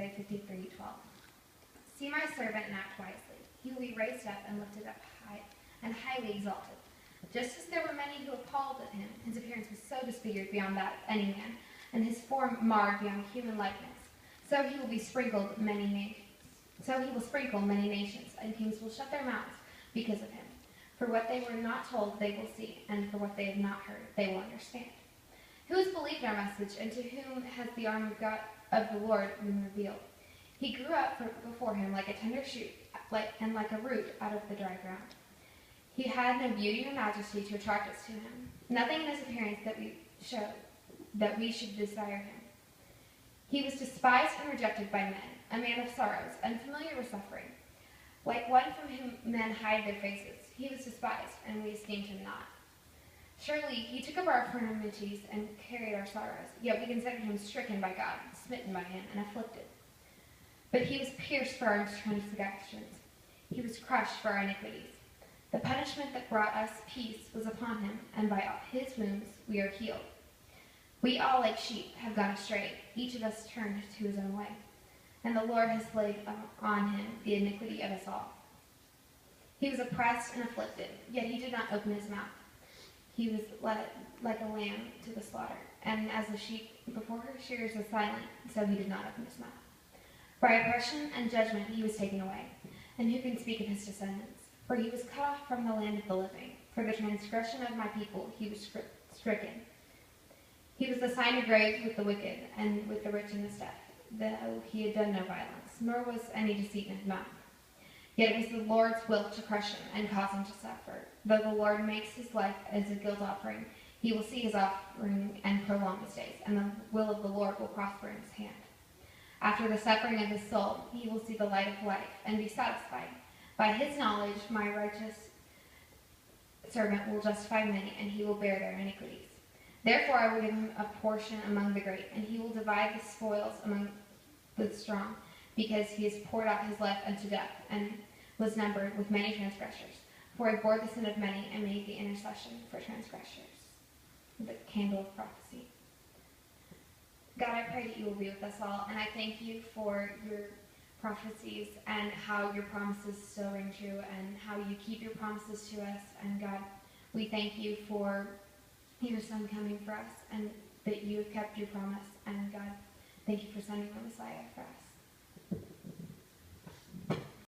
Isaiah 53:12. See my servant and act wisely. He will be raised up and lifted up high and highly exalted. Just as there were many who appalled at him, his appearance was so disfigured beyond that of any man, and his form marred beyond human likeness. So he will sprinkle many nations, and kings will shut their mouths because of him. For what they were not told, they will see, and for what they have not heard, they will understand. Who has believed our message, and to whom has the arm of God of the Lord been revealed? He grew up before him like a tender shoot, and like a root out of the dry ground. He had no beauty or majesty to attract us to him, nothing in his appearance that we should desire him. He was despised and rejected by men, a man of sorrows, unfamiliar with suffering. Like one from whom men hide their faces, he was despised, and we esteemed him not. Surely he took up our infirmities and carried our sorrows, yet we considered him stricken by God, smitten by him, and afflicted. But he was pierced for our transgressions. He was crushed for our iniquities. The punishment that brought us peace was upon him, and by his wounds we are healed. We all, like sheep, have gone astray. Each of us turned to his own way. And the Lord has laid on him the iniquity of us all. He was oppressed and afflicted, yet he did not open his mouth. He was led like a lamb to the slaughter, and as a sheep before her shearers is silent, so he did not open his mouth. By oppression and judgment he was taken away. And who can speak of his descendants? For he was cut off from the land of the living. For the transgression of my people he was stricken. He was assigned a grave with the wicked, and with the rich in his death, though he had done no violence, nor was any deceit in his mouth. Yet it was the Lord's will to crush him and cause him to suffer. Though the Lord makes his life as a guilt offering, he will see his offering and prolong his days, and the will of the Lord will prosper in his hand. After the suffering of his soul, he will see the light of life and be satisfied. By his knowledge, my righteous servant will justify many, and he will bear their iniquities. Therefore I will give him a portion among the great, and he will divide the spoils among the strong, because he has poured out his life unto death, and was numbered with many transgressors. For he bore the sin of many, and made the intercession for transgressors. The candle of prophecy. God, I pray that you will be with us all, and I thank you for your prophecies and how your promises still ring true, and how you keep your promises to us. And God, we thank you for your Son coming for us, and that you have kept your promise. And God, thank you for sending the Messiah for us.